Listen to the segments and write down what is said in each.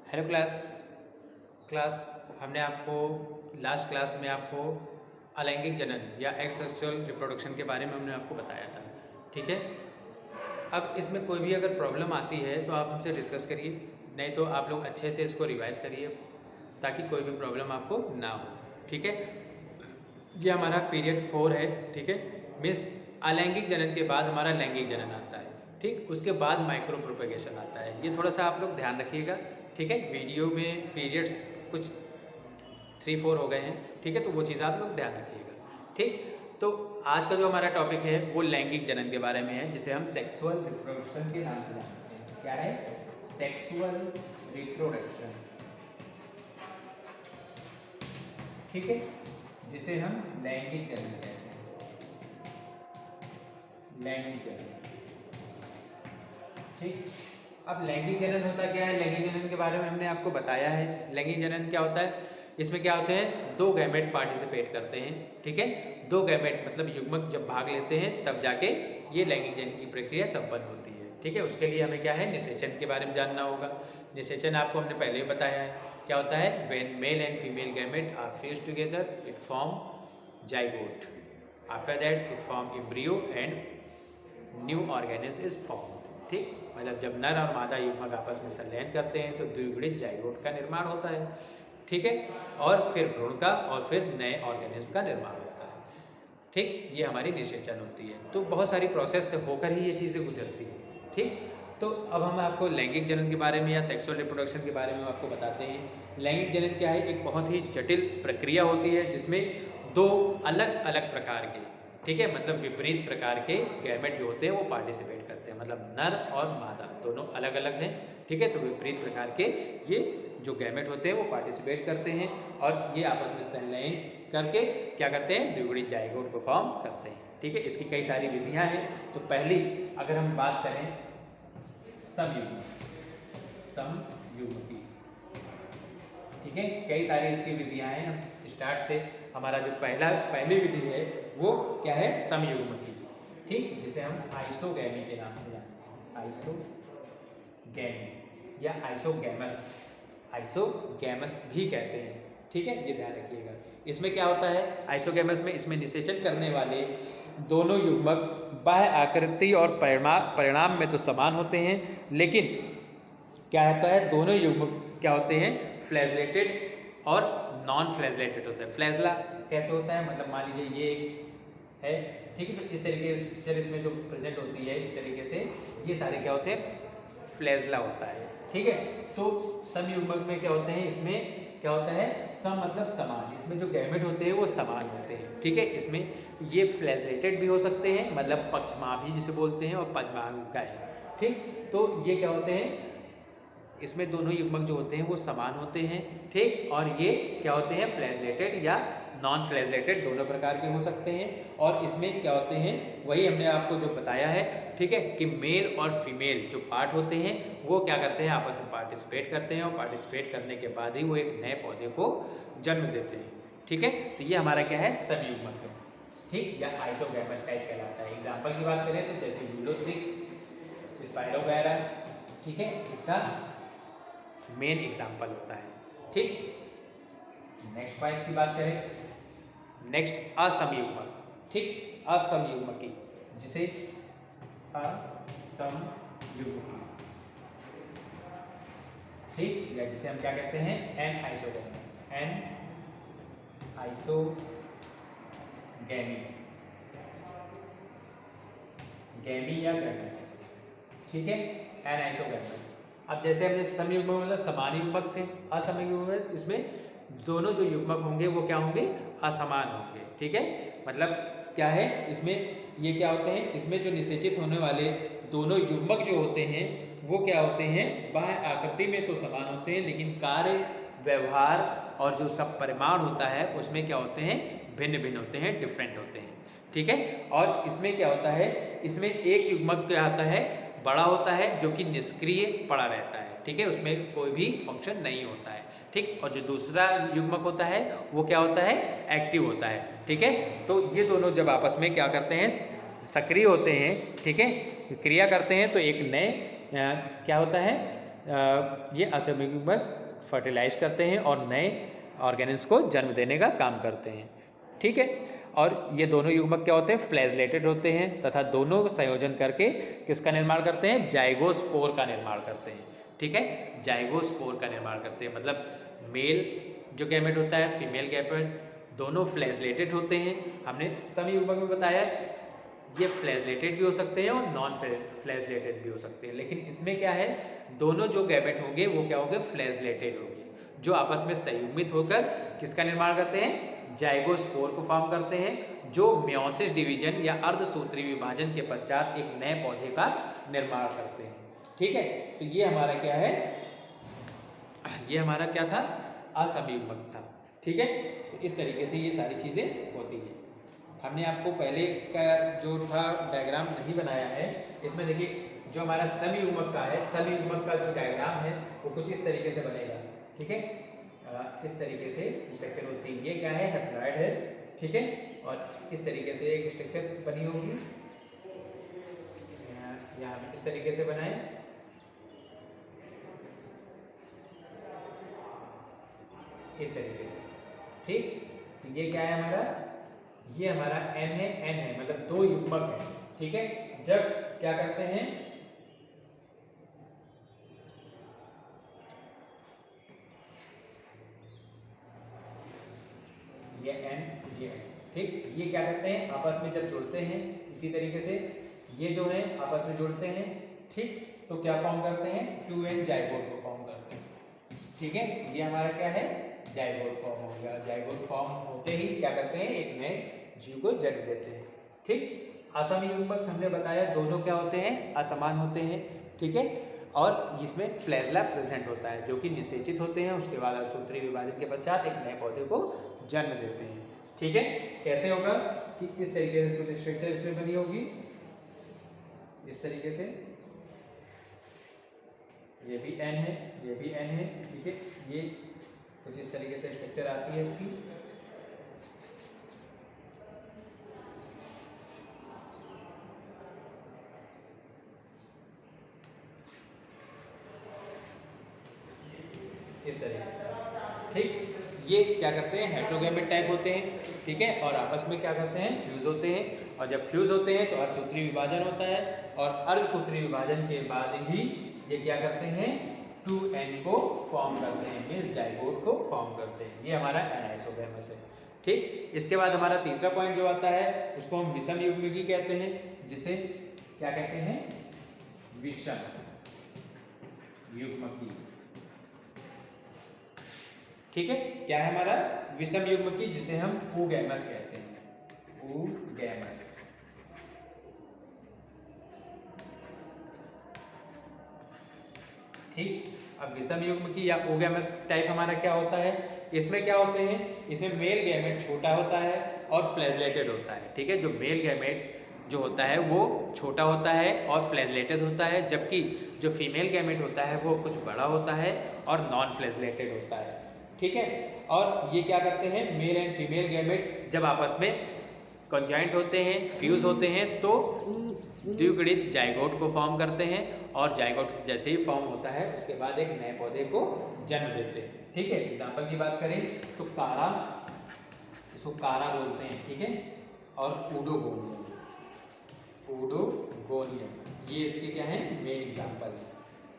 Hello class हमने आपको last class में आपको अलैंगिक जनन या एक्सेक्सुअल रिप्रोडक्शन के बारे में हमने आपको बताया था। ठीक है, अब इसमें कोई भी अगर प्रॉब्लम आती है तो आप हमसे डिस्कस करिए, नहीं तो आप लोग अच्छे से इसको रिवाइज करिए ताकि कोई भी प्रॉब्लम आपको ना हो। ठीक है, ये हमारा पीरियड 4 है। ठीक है, मीन्स अलैंगिक जनन के बाद हमारा लैंगिक जनन आता है। ठीक, उसके बाद माइक्रो प्रोपेगेशन आता है। ये थोड़ा सा आप लोग ध्यान रखिएगा। ठीक है, वीडियो में पीरियड्स कुछ 3-4 हो गए हैं। ठीक है, तो वो चीज़ आप लोग ध्यान रखिएगा। ठीक, तो आज का जो हमारा टॉपिक है वो लैंगिक जनन के बारे में है, जिसे हम सेक्सुअल रिप्रोडक्शन के नाम से जानते हैं। क्या है? Sexual reproduction. ठीक है, जिसे हम लैंगिक जनन कहते हैं। लैंगिक जनन। ठीक, अब लैंगिक जनन होता क्या है? लैंगिक जनन के बारे में हमने आपको बताया है। लैंगिक जनन क्या होता है? इसमें क्या होते हैं? दो गैमेट पार्टिसिपेट करते हैं। ठीक है, दो गैमेट मतलब युग्मक जब भाग लेते हैं तब जाके ये लैंगिक जनन की प्रक्रिया संपन्न होती है। ठीक है, उसके लिए हमें क्या है? निषेचन के बारे में जानना होगा। निषेचन आपको हमने पहले ही बताया है। क्या होता है? When male and female gamete are fused together it form zygote. After that it form embryo and new organism is form. ठीक, मतलब जब नर और मादा युग्मक आपस में संलयन करते हैं तो द्विगुणित जाइगोट का निर्माण होता है। ठीक है, और फिर भ्रूण का और फिर नए ऑर्गेनिज्म का निर्माण होता है। ठीक, ये हमारी निषेचन होती है। तो बहुत सारी प्रोसेस से होकर ही ये चीज़ें गुजरती हैं। ठीक, तो अब हम आपको लैंगिक जनन के बारे में या सेक्सुअल रिप्रोडक्शन के बारे में आपको बताते हैं। लैंगिक जनन क्या है? एक बहुत ही जटिल प्रक्रिया होती है जिसमें दो अलग अलग प्रकार के, ठीक है, मतलब विपरीत प्रकार के गैमेट जो होते हैं वो पार्टिसिपेट करते हैं। मतलब नर और मादा दोनों अलग अलग हैं। ठीक है, तो विपरीत प्रकार के ये जो गैमेट होते हैं वो पार्टिसिपेट करते हैं और ये आपस में संलयन करके क्या करते हैं? द्विगुणित जाइगोट को फॉर्म करते हैं। ठीक है, इसकी कई सारी विधियां हैं। तो पहली अगर हम बात करें समयुग्म की, ठीक है, कई सारी इसकी विधियां हैं। हम स्टार्ट से हमारा जो पहली विधि है वो क्या है? समयुग्म की। ठीक, जिसे हम आइसोगैमी के नाम से जानते हैं। आइसोगैमी या आइसोगैमस, आइसोगैमस भी कहते हैं। ठीक है, ये ध्यान रखिएगा। इसमें क्या होता है? आइसोगैमस में इसमें निषेचन करने वाले दोनों युग्मक बाह्य आकृति और परिणाम में तो समान होते हैं, लेकिन क्या होता है? दोनों युग्मक क्या होते हैं? फ्लैजलेटेड और नॉन फ्लैजलेटेड होता है। फ्लैजला कैसे होता है? मतलब मान लीजिए ये है, ठीक है, तो इस तरीके से पिक्चर इसमें जो प्रेजेंट होती है इस तरीके से ये सारे क्या होते हैं? फ्लैजला होता है। ठीक है, तो समयुग्मक में क्या होते हैं? इसमें क्या होता है? सम मतलब समान। इसमें जो गैमेट होते हैं वो समान होते हैं। ठीक है, इसमें ये फ्लैजलेटेड भी हो सकते हैं, मतलब पक्षमाभी जिसे बोलते हैं, और पक्षमाभिकाय। ठीक, तो ये क्या होते हैं? इसमें दोनों युग्मक जो होते हैं वो समान होते हैं। ठीक, और ये क्या होते हैं? फ्लैजलेटेड या नॉन फ्लैजलेटेड दोनों प्रकार के हो सकते हैं। और इसमें क्या होते हैं? वही हमने आपको जो बताया है, ठीक है, कि मेल और फीमेल जो पार्ट होते हैं वो क्या करते हैं? आपस में पार्टिसिपेट करते हैं और पार्टिसिपेट करने के बाद ही वो एक नए पौधे को जन्म देते हैं। ठीक है, तो ये हमारा क्या है? समयुग्मक है। ठीक, या आइसोगैमस टाइप कहलाता है। एग्जाम्पल की बात करें तो जैसे यूलोथ्रिक्स, स्पाइरोगैरा, ठीक है, इसका मेन एग्जाम्पल होता है। ठीक, नेक्स्ट पॉइंट की बात करें, नेक्स्ट असमयुग्मक। ठीक, असमयुग्मकी, जिसे असमयुग्मकी, ठीक, या जिसे हम क्या कहते हैं? एन आइसोगैमस, एन आइसोगैमी, गैमी या गैमस। ठीक है, एन आइसोगैमस। अब जैसे हमने समयुग्मक मतलब समान युग्मक थे, असमयुग्मक इसमें दोनों जो युग्मक होंगे वो क्या होंगे? असमान होंगे। ठीक है, मतलब क्या है? इसमें ये क्या होते हैं? इसमें जो निषेचित होने वाले दोनों युग्मक जो होते हैं वो क्या होते हैं? बाह्य आकृति में तो समान होते हैं, लेकिन कार्य, व्यवहार और जो उसका परिमाण होता है उसमें क्या होते हैं? भिन्न भिन्न होते हैं, डिफरेंट होते हैं। ठीक है, और इसमें क्या होता है? इसमें एक युग्मक क्या आता है? बड़ा होता है, जो कि निष्क्रिय पड़ा रहता है। ठीक है, उसमें कोई भी फंक्शन नहीं होता है। ठीक, और जो दूसरा युग्मक होता है वो क्या होता है? एक्टिव होता है। ठीक है, तो ये दोनों जब आपस में क्या करते हैं? सक्रिय होते हैं, ठीक है, क्रिया करते हैं, तो एक नए क्या होता है? ये असममित युग्मक फर्टिलाइज करते हैं और नए ऑर्गेनिज्म को जन्म देने का काम करते हैं। ठीक है, और ये दोनों युग्मक क्या होते हैं, फ्लैजलेटेड होते हैं तथा दोनों संयोजन करके किसका निर्माण करते हैं, जाइगोस्पोर का निर्माण करते हैं। ठीक है, जाइगोस्पोर का निर्माण करते हैं, मतलब मेल जो गैमेट होता है, फीमेल गैमेट, दोनों फ्लैजलेटेड होते हैं। हमने सभी युग्मक में बताया ये फ्लैजलेटेड भी हो सकते हैं और नॉन फ्लैजलेटेड भी हो सकते हैं, लेकिन इसमें क्या है, दोनों जो गैमेट होंगे वो क्या होंगे, फ्लैजलेटेड होंगे, जो आपस में संयुग्मित होकर किसका निर्माण करते हैं, जाइगोस्पोर को फॉर्म करते हैं, जो मेयोसिस डिवीजन या अर्धसूत्री विभाजन के पश्चात एक नए पौधे का निर्माण करते हैं। ठीक है, तो ये हमारा क्या है, ये हमारा क्या था, असमयुग्मक था। ठीक है, तो इस तरीके से ये सारी चीज़ें होती हैं। हमने आपको पहले का जो था डायग्राम नहीं बनाया है, इसमें देखिए जो हमारा समयुग्मक का है, समयुग्मक का जो डायग्राम है वो कुछ इस तरीके से बनेगा। ठीक है, इस तरीके से स्ट्रक्चर होती है, ये क्या है, हेप्लॉइड है। ठीक है, और इस तरीके से एक स्ट्रक्चर बनी होगी, यहाँ इस तरीके से बनाए, इस तरीके से। ठीक, तो ये क्या है हमारा, ये हमारा N है, N है मतलब दो युग्मक है। ठीक है, जब क्या करते हैं, ये N, ये N, ठीक, ये क्या करते हैं, आपस में जब जुड़ते हैं इसी तरीके से, ये जो है आपस में जुड़ते हैं। ठीक, तो क्या फॉर्म करते हैं, 2N जाइगोट को फॉर्म करते हैं। ठीक है, ये हमारा क्या है, जाइगोट फॉर्म हो गया। जाइगोट फॉर्म होते ही क्या करते हैं, एक नए जीव को जन्म देते हैं। ठीक, असमयुग्मक हमने बताया दोनों क्या होते हैं, असमान होते हैं। ठीक है, और इसमें फ्लैजला प्रेजेंट होता है जो कि निषेचित होते हैं, उसके बाद सूत्री विभाजन के पश्चात एक नए पौधे को जन्म देते हैं। ठीक है, कैसे होगा कि इस तरीके से कुछ स्ट्रक्चर इसमें बनी होगी, इस तरीके से, ये भी N है, ये भी N है। ठीक है, ये कुछ इस तरीके से स्ट्रक्चर आती है इसकी। इस तरीके से। ठीक, ये क्या करते हैं, हेट्रोगैमेट टाइप होते हैं। ठीक है, और आपस में क्या करते हैं, फ्यूज होते हैं, और जब फ्यूज होते हैं तो अर्धसूत्री विभाजन होता है, और अर्धसूत्री विभाजन के बाद ही ये क्या करते हैं, 2N को फॉर्म करते हैं, मीन्स जाइगोट को फॉर्म करते हैं। ये हमारा एनाइसोगैमस है। ठीक, इसके बाद हमारा तीसरा पॉइंट जो आता है उसको हम विषम युग्मकी कहते हैं, जिसे क्या कहते हैं, विषम युग्मकी। ठीक है, क्या है हमारा, विषम युग्मकी, जिसे हम oogamous कहते हैं, oogamous। ठीक, अब विषम युग्मकी या oogamous टाइप हमारा क्या होता है, इसमें क्या होते हैं, इसमें मेल गैमेट छोटा होता है और फ्लैजलेटेड होता है। ठीक है, जो मेल गैमेट जो होता है वो छोटा होता है और फ्लैजलेटेड होता है, जबकि जो फीमेल गैमेट होता है वो कुछ बड़ा होता है और नॉन फ्लैजलेटेड होता है। ठीक है, और ये क्या करते हैं, मेल एंड फीमेल गैमेट जब आपस में कंजॉइंट होते हैं, फ्यूज होते हैं, तो द्विगुणित जाइगोट को फॉर्म करते हैं, और जाइगोट जैसे ही फॉर्म होता है उसके बाद एक नए पौधे को जन्म देते हैं। ठीक है, एग्जाम्पल की बात करें तो कारा, इसको कारा बोलते हैं। ठीक है, और ऊडोगोनियम, ऊडोगोनियम ये इसके क्या है, मेन एग्जाम्पल है।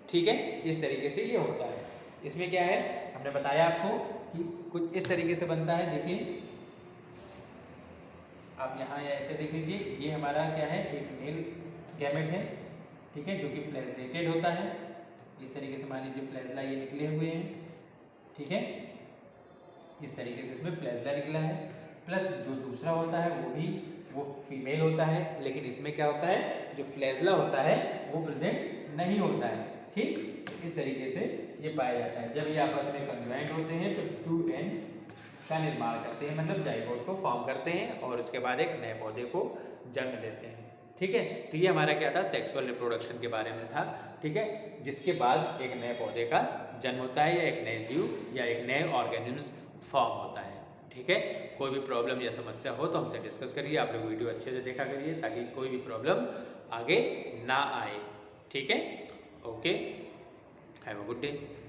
ठीक है, इस तरीके से ये होता है। इसमें क्या है, हमने बताया आपको कि कुछ इस तरीके से बनता है। देखिए आप यहाँ ऐसे देख लीजिए, ये हमारा क्या है, एक मेल गैमेट है। ठीक है, जो कि फ्लैजलेटेड होता है। इस तरीके से मान लीजिए फ्लैजला ये निकले हुए हैं। ठीक है, इस तरीके से इसमें फ्लैजला निकला है, प्लस जो दूसरा होता है वो फीमेल होता है, लेकिन इसमें क्या होता है, जो फ्लैजला होता है वो प्रेजेंट नहीं होता है। ठीक, इस तरीके से ये पाया जाता है। जब ये आपस में कंजॉइंट होते हैं तो 2N का निर्माण करते हैं, मतलब जाइगोट को फॉर्म करते हैं, और उसके बाद एक नए पौधे को जन्म देते हैं। ठीक है, तो ये हमारा क्या था, सेक्सुअल रिप्रोडक्शन के बारे में था। ठीक है, जिसके बाद एक नए पौधे का जन्म होता है, या एक नए जीव या एक नए ऑर्गेनिज्म फॉर्म होता है। ठीक है, कोई भी प्रॉब्लम या समस्या हो तो हमसे डिस्कस करिए। आप लोग वीडियो अच्छे से देखा करिए ताकि कोई भी प्रॉब्लम आगे ना आए। ठीक है, okay. Have a good day.